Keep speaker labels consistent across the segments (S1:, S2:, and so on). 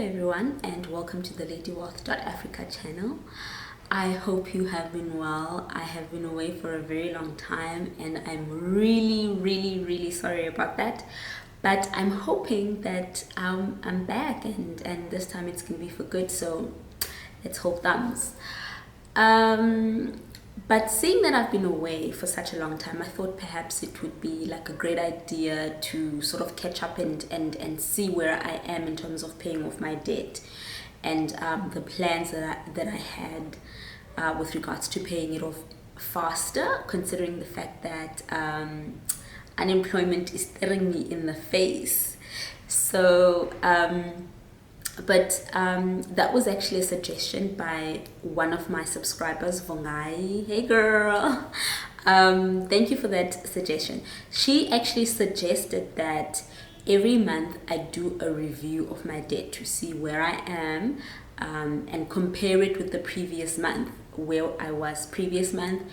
S1: everyone, and welcome to the Networth.Africa channel. I hope you have been well. I have been away for a very long time and I'm really sorry about that. But I'm hoping that I'm back and this time it's gonna be for good, so let's hope thumbs. But seeing that I've been away for such a long time, I thought perhaps it would be like a great idea to sort of catch up and see where I am in terms of paying off my debt and the plans that I had with regards to paying it off faster, considering the fact that unemployment is staring me in the face. So that was actually a suggestion by one of my subscribers, Vongai. Hey girl. Thank you for that suggestion. She actually suggested that every month I do a review of my debt to see where I am and compare it with the previous month, where I was previous month,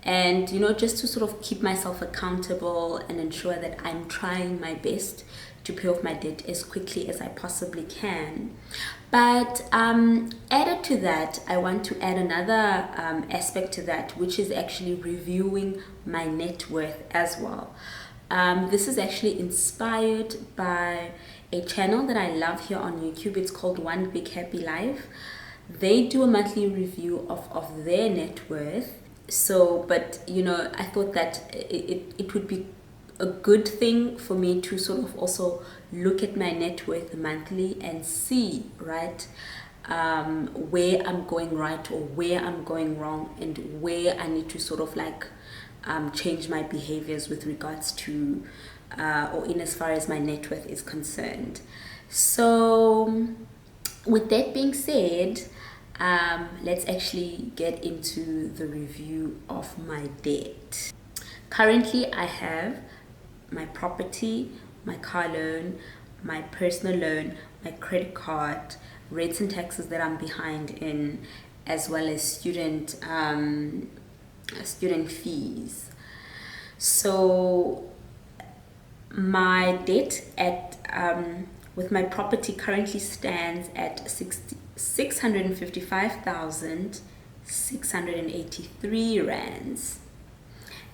S1: and just to sort of keep myself accountable and ensure that I'm trying my best to pay off my debt as quickly as I possibly can. But added to that, I want to add another aspect to that, which is actually reviewing my net worth as well. This is actually inspired by a channel that I love here on YouTube. It's called One Big Happy Life. They do a monthly review of their net worth. So, but I thought that it would be a good thing for me to sort of also look at my net worth monthly and see, right, where I'm going right or where I'm going wrong and where I need to sort of like change my behaviors with regards to or in as far as my net worth is concerned. So with that being said, let's actually get into the review of my debt. Currently, I have my property, my car loan, my personal loan, my credit card, rates and taxes that I'm behind in, as well as student fees. So my debt at with my property currently stands at 655,683 rands,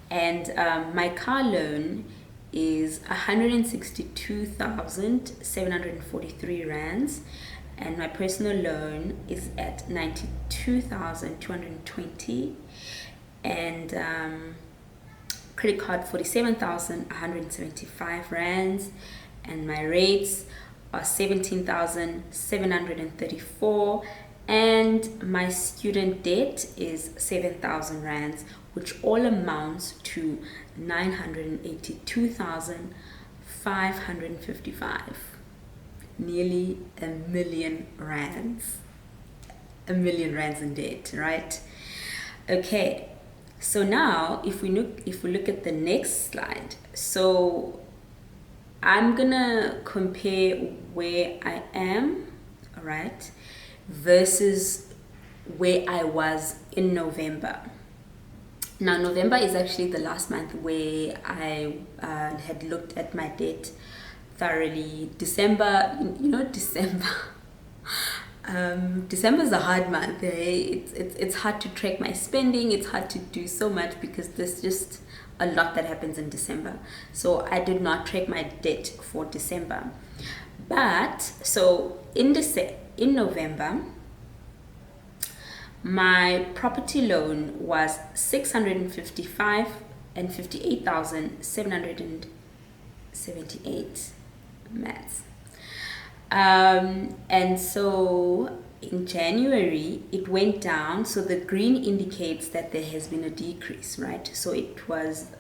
S1: and my car loan is 162,743 rands, and my personal loan is at 92,220, and credit card 47,175 rands, and my rates are 17,734, and my student debt is 7,000 rands, which all amounts to 982,555, nearly a million rands in debt, right? Okay, so now if we look at the next slide, so I'm gonna compare where I am, all right, versus where I was in November. Now, November is actually the last month where I had looked at my debt thoroughly. December, December. December is a hard month. It's hard to track my spending. It's hard to do so much because there's just a lot that happens in December. So I did not track my debt for December. But so in November, my property loan was 658,778 maths. And so in January it went down, so the green indicates that there has been a decrease, right? So it was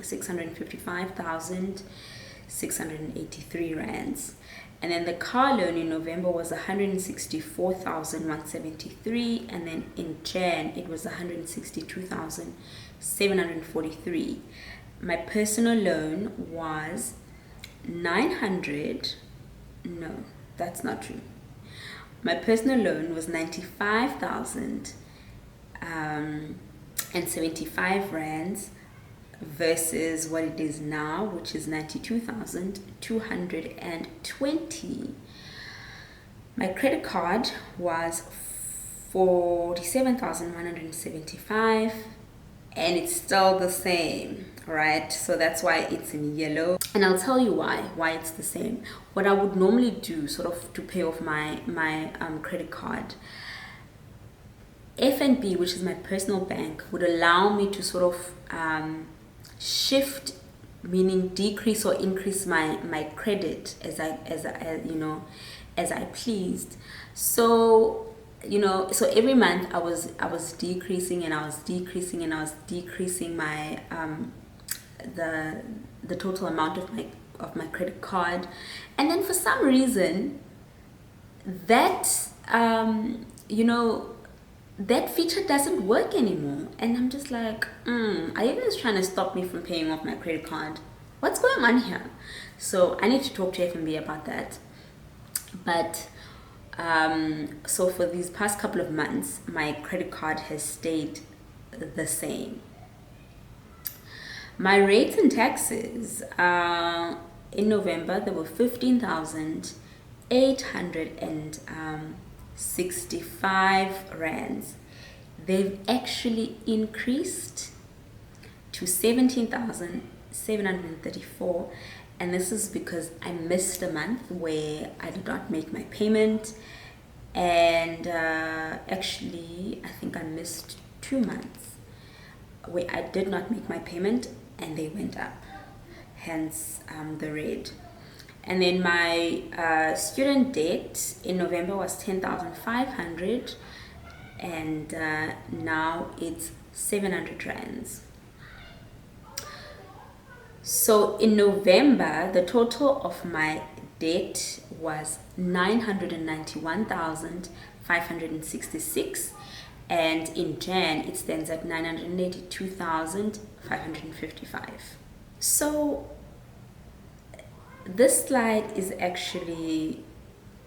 S1: 655,683 rands. And then the car loan in November was 164,173, and then in Jan it was 162,743. My personal loan was 900. No, that's not true. My personal loan was 95,075 rands versus what it is now, which is 92,220. My credit card was 47,175, and it's still the same, right? So that's why it's in yellow, and I'll tell you why it's the same. What I would normally do sort of to pay off my credit card, FNB, which is my personal bank, would allow me to sort of shift, meaning decrease or increase my credit as I pleased. So so every month I was decreasing and I was decreasing and I was decreasing my the total amount of my credit card, and then for some reason that that feature doesn't work anymore, and I'm just like, are you guys trying to stop me from paying off my credit card? What's going on here? So I need to talk to FNB about that. But so for these past couple of months, my credit card has stayed the same. My rates and taxes, in November, there were 15,865 rands. They've actually increased to 17,734, and this is because I missed a month where I did not make my payment, and actually I think I missed 2 months where I did not make my payment and they went up, hence the red. And then my student debt in November was 10,500, and now it's 700 rands. So in November, the total of my debt was 991,566, and in Jan it stands at 982,555. So this slide is actually,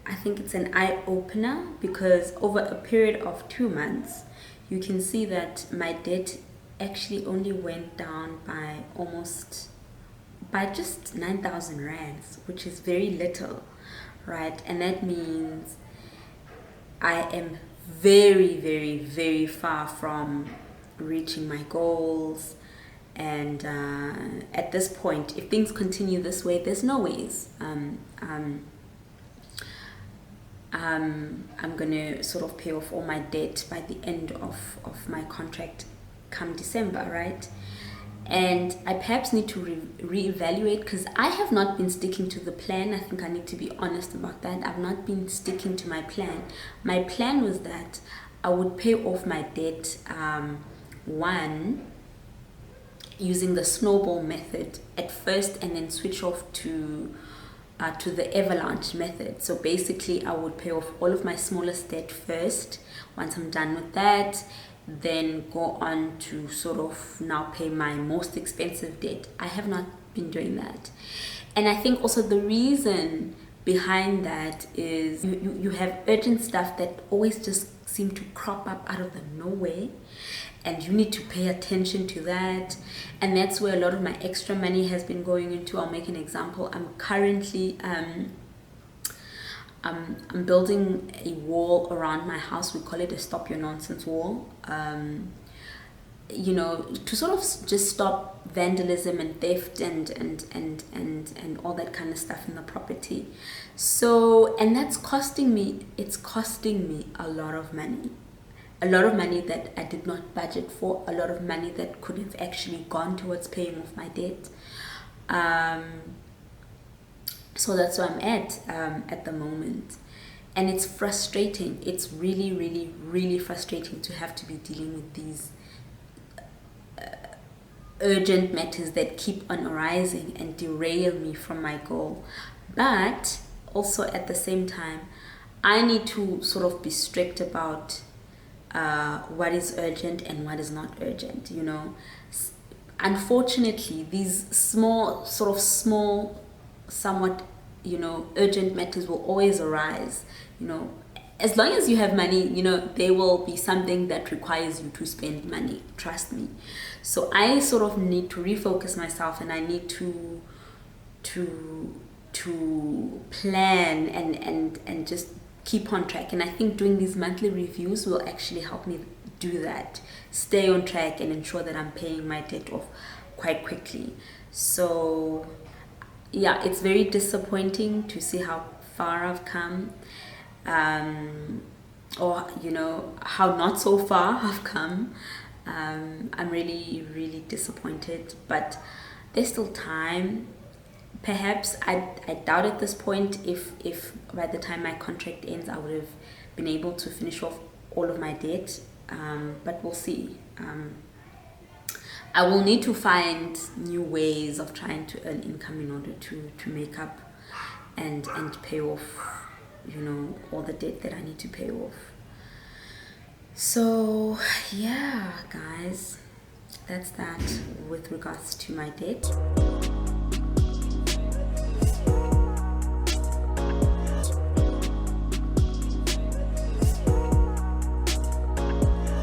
S1: I think it's an eye-opener, because over a period of 2 months you can see that my debt actually only went down by just 9,000 rands, which is very little, right? And that means I am very, very, very far from reaching my goals. And at this point, if things continue this way, there's no ways I'm gonna sort of pay off all my debt by the end of my contract come December, right? And I perhaps need to reevaluate, because I have not been sticking to the plan. I think I need to be honest about that. I've not been sticking to my plan. My plan was that I would pay off my debt using the snowball method at first, and then switch off to the avalanche method. So basically I would pay off all of my smallest debt first. Once I'm done with that, then go on to sort of now pay my most expensive debt. I have not been doing that. And I think also the reason behind that is you have urgent stuff that always just seem to crop up out of the nowhere, and you need to pay attention to that. And that's where a lot of my extra money has been going into. I'll make an example. I'm currently I'm building a wall around my house. We call it a stop your nonsense wall, to sort of just stop vandalism and theft and all that kind of stuff in the property. So, and that's costing me a lot of money that I did not budget for, a lot of money that could have actually gone towards paying off my debt. So that's where I'm at the moment. And it's frustrating. It's really, really, really frustrating to have to be dealing with these urgent matters that keep on arising and derail me from my goal. But also at the same time, I need to sort of be strict about what is urgent and what is not urgent. Unfortunately, these somewhat urgent matters will always arise. As long as you have money, there will be something that requires you to spend money, trust me. So I sort of need to refocus myself, and I need to plan and just keep on track. And I think doing these monthly reviews will actually help me do that, stay on track and ensure that I'm paying my debt off quite quickly. So yeah, it's very disappointing to see how far I've come, or you know, how not so far I've come. I'm really, really disappointed, but there's still time. Perhaps I doubt at this point if by the time my contract ends I would have been able to finish off all of my debt, but we'll see. I will need to find new ways of trying to earn income in order to make up and pay off, you know, all the debt that I need to pay off. So yeah, guys, that's that with regards to my debt.